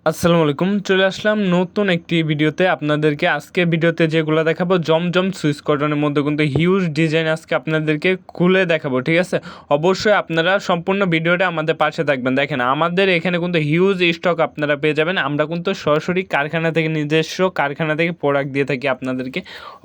আসসালামু আলাইকুম, চলে আসলাম নতুন একটি ভিডিওতে। আপনাদেরকে আজকে ভিডিওতে যেগুলো দেখাবো জমজম সুইচ কটনের মধ্যে কিন্তু হিউজ ডিজাইন আজকে আপনাদেরকে খুলে দেখাবো, ঠিক আছে। অবশ্যই আপনারা সম্পূর্ণ ভিডিওটা আমাদের পাশে থাকবেন। দেখেন আমাদের এখানে কিন্তু হিউজ স্টক আপনারা পেয়ে যাবেন। আমরা কিন্তু সরাসরি কারখানা থেকে নিজস্ব কারখানা থেকে প্রোডাক্ট দিয়ে থাকি আপনাদেরকে।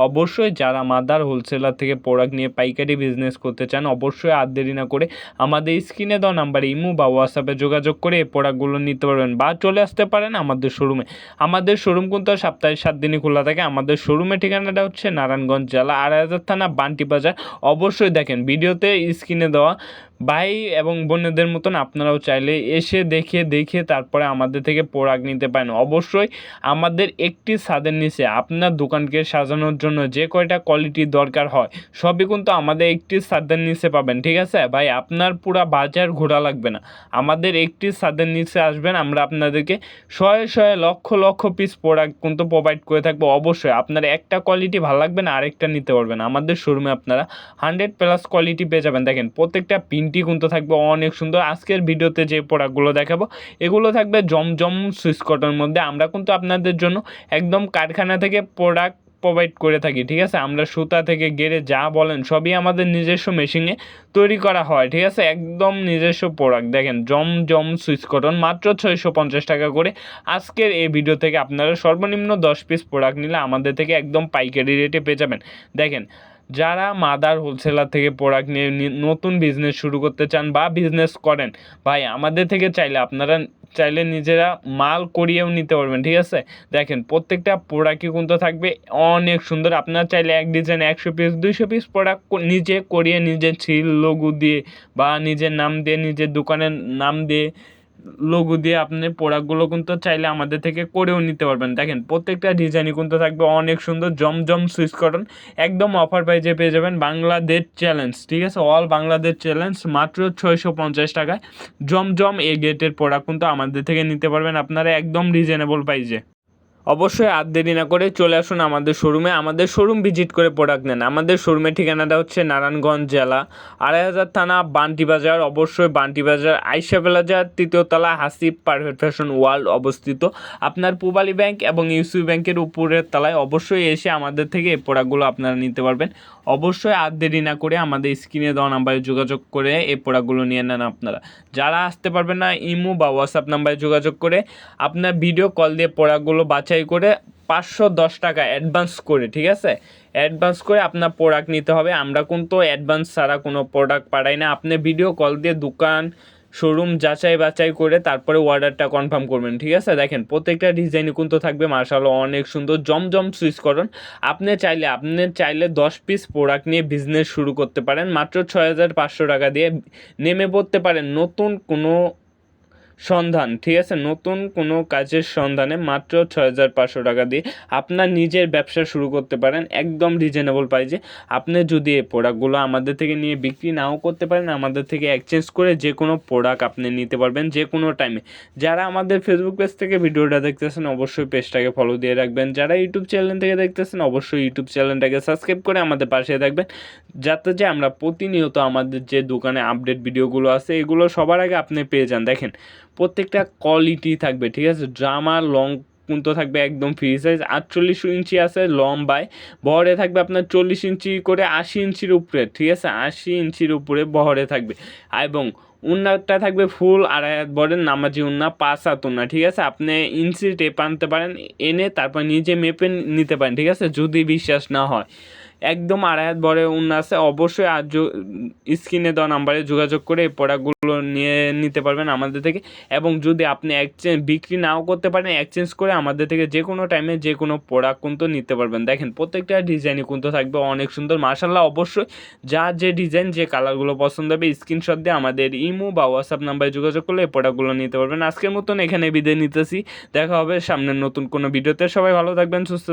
অবশ্যই যারা মাদার হোলসেলার থেকে প্রোডাক্ট নিয়ে পাইকারি বিজনেস করতে চান, অবশ্যই আর দেরি না করে আমাদের স্ক্রিনে দেওয়া নাম্বারে ইমো বা হোয়াটসঅ্যাপে যোগাযোগ করে এই প্রোডাক্টগুলো নিতে পারবেন বা চলে আসতে পারেন আমাদের শোরুমে। আমাদের শোরুম কিন্তু সপ্তাহে 7 দিনই খোলা থাকে। আমাদের শোরুমের ঠিকানাটা হচ্ছে নারায়ণগঞ্জ জেলা আড়াইহাজার থানা বান্টি বাজার। অবশ্যই দেখেন ভিডিওতে স্ক্রিনে দেওয়া ভাই এবং বোনেদের মতন আপনারাও চাইলে এসে দেখে তারপরে আমাদের থেকে প্রোডাক্ট নিতে পারেন। অবশ্যই আমাদের একটি ছাদের নিচে আপনার দোকানকে সাজানোর জন্য যে কয়টা কোয়ালিটি দরকার হয় সবই কিন্তু আমাদের একটি ছাদের নিচে পাবেন, ঠিক আছে ভাই। আপনার পুরা বাজার ঘোরা লাগবে না, আমাদের একটি ছাদের নিচে আসবেন, আমরা আপনাদেরকে শয়ে লক্ষ পিস প্রোডাক্ট কিন্তু প্রোভাইড করে থাকবো। অবশ্যই আপনার একটা কোয়ালিটি ভালো লাগবে না আরেকটা নিতে পারবেন। আমাদের শোরুমে আপনারা 100+ কোয়ালিটি পেয়ে যাবেন। দেখেন প্রত্যেকটা প্রিন্টই কিন্তু থাকবে অনেক সুন্দর। আজকের ভিডিওতে যে প্রোডাক্টগুলো দেখাবো এগুলো থাকবে জমজম সুইচ কটনের মধ্যে। আমরা কিন্তু আপনাদের জন্য একদম কারখানা থেকে প্রোডাক্ট প্রোভাইড করে থাকি, ঠিক আছে। আমরা সুতা থেকে গেড়ে যা বলেন সবই আমাদের নিজস্ব মেশিনে তৈরি করা হয়, ঠিক আছে। একদম নিজস্ব প্রোডাক্ট। দেখেন জমজম সুইচ কটন মাত্র 650 টাকা করে। আজকের এই ভিডিও থেকে আপনারা সর্বনিম্ন 10 পিস প্রোডাক্ট নিলে আমাদের থেকে একদম পাইকারি রেটে পেয়ে যাবেন। দেখেন যারা মাদার হোলসেলার থেকে প্রোডাক্ট নিয়ে নতুন বিজনেস শুরু করতে চান বা বিজনেস করেন, ভাই আমাদের থেকে আপনারা চাইলে নিজেরা মাল করিয়েও নিতে পারবেন, ঠিক আছে। দেখেন প্রত্যেকটা প্রোডাক্টই কিন্তু থাকবে অনেক সুন্দর। আপনারা চাইলে এক ডিজাইন 100 পিস 200 পিস প্রোডাক্ট নিজে করিয়ে নিজের ছিল লোগো দিয়ে বা নিজের নাম দিয়ে নিজের দোকানের নাম দিয়ে লোগো দিয়ে আপনি প্রোডাক্টগুলো কিন্তু চাইলে আমাদের থেকে করেও নিতে পারবেন। দেখেন প্রত্যেকটা ডিজাইনই কিন্তু থাকবে অনেক সুন্দর। জমজম সুইচ কটন একদম অফার প্রাইজে পেয়ে যাবেন। বাংলাদেশ চ্যালেঞ্জ, ঠিক আছে, অল বাংলাদেশ চ্যালেঞ্জ মাত্র 650 টাকায় জমজম এ গেটের প্রোডাক্ট কিন্তু আমাদের থেকে নিতে পারবেন আপনারা একদম রিজনেবল প্রাইজে। অবশ্যই আর দেরি না করে চলে আসুন আমাদের শোরুমে, আমাদের শোরুম ভিজিট করে প্রোডাক্ট নেন। আমাদের শোরুমের ঠিকানাটা হচ্ছে নারায়ণগঞ্জ জেলা আড়াইহাজার থানা বান্টি বাজার। অবশ্যই বান্টি বাজার আইসা প্লাজার 3য় তলা হাসিব পারফেক্ট ফ্যাশন ওয়ার্ল্ড অবস্থিত। আপনার পূবালী ব্যাংক এবং ইউসিবি ব্যাংকের উপরের তলায়। অবশ্যই এসে আমাদের থেকে এই প্রোডাক্টগুলো আপনারা নিতে পারবেন। অবশ্যই আর দেরি না করে আমাদের স্ক্রিনে দেওয়া নাম্বারে যোগাযোগ করে এই প্রোডাক্টগুলো নিয়ে নেন আপনারা। যারা আসতে পারবেন না ইমো বা হোয়াটসঅ্যাপ নাম্বারে যোগাযোগ করে আপনার ভিডিও কল দিয়ে প্রোডাক্টগুলো বাছাই করে 510 টাকা অ্যাডভান্স করে, ঠিক আছে, অ্যাডভান্স করে আপনার প্রোডাক্ট নিতে হবে। আমরা কিন্তু অ্যাডভান্স ছাড়া কোনো প্রোডাক্ট পাঠাই না। আপনি ভিডিও কল দিয়ে দোকান শোরুম যাচাই বাছাই করে তারপরে অর্ডারটা কনফার্ম করবেন, ঠিক আছে। দেখেন প্রত্যেকটা ডিজাইনই কিন্তু থাকবে মাশাআল্লাহ অনেক সুন্দর। জমজম সুইচ কটন আপনি চাইলে 10 পিস প্রোডাক্ট নিয়ে বিজনেস শুরু করতে পারেন। মাত্র 6500 টাকা দিয়ে নেমে পড়তে পারেন নতুন কোনো সন্ধান, ঠিক আছে, নতুন কোনো কাজের সন্ধানে মাত্র 6500 টাকা দিয়ে আপনার নিজের ব্যবসা শুরু করতে পারেন একদম রিজনেবল প্রাইজে। আপনি যদি এই প্রোডাক্টগুলো আমাদের থেকে নিয়ে বিক্রি নাও করতে পারেন, আমাদের থেকে এক্সচেঞ্জ করে যে কোনো প্রোডাক্ট আপনি নিতে পারবেন যে কোনো টাইমে। যারা আমাদের ফেসবুক পেজ থেকে ভিডিওটা দেখতেছেন অবশ্যই পেজটাকে ফলো দিয়ে রাখবেন। যারা ইউটিউব চ্যানেল থেকে দেখতেছেন অবশ্যই ইউটিউব চ্যানেলটাকে সাবস্ক্রাইব করে আমাদের পাশে থাকবেন, যাতে যে আমরা প্রতিনিয়ত আমাদের যে দোকানে আপডেট ভিডিওগুলো আছে এগুলো সবার আগে আপনি পেয়ে যান। দেখেন প্রত্যেকটা কোয়ালিটি থাকবে, ঠিক আছে। জামা লং কিন্তু থাকবে একদম ফ্রি সাইজ 48 ইঞ্চি আছে লম্বায়, বহরে থাকবে আপনার 40 ইঞ্চি করে 80 ইঞ্চির উপরে, ঠিক আছে, 80 ইঞ্চির উপরে বহরে থাকবে। এবং উন্নাটা থাকবে ফুল আড়াই হাত বরের নামাজি উন্না 5 হাত উন্না, ঠিক আছে। আপনি ইঞ্চি টেপ আনতে পারেন, এনে তারপর নিজে মেপে নিতে পারেন, ঠিক আছে, যদি বিশ্বাস না হয়। একদম আড়াই হাত বড় উন্না আছে। অবশ্যই আর স্ক্রিনে দেওয়া নাম্বারে যোগাযোগ করে এই প্রোডাক্টগুলো নিয়ে নিতে পারবেন আমাদের থেকে। এবং যদি আপনি বিক্রি নাও করতে পারেন এক্সচেঞ্জ করে আমাদের থেকে যে কোনো টাইমে যে কোনো প্রোডাক্ট কিন্তু নিতে পারবেন। দেখেন প্রত্যেকটা ডিজাইনই কিন্তু থাকবে অনেক সুন্দর মাশাআল্লাহ। অবশ্যই যার যে ডিজাইন যে কালারগুলো পছন্দ হবে স্ক্রিনশট দিয়ে আমাদের ইমো বা হোয়াটসঅ্যাপ নাম্বারে যোগাযোগ করলে এই প্রোডাক্টগুলো নিতে পারবেন। আজকের মতন এখানে বিদায় নিতেছি, দেখা হবে সামনের নতুন কোনো ভিডিওতে। সবাই ভালো থাকবেন, সুস্থ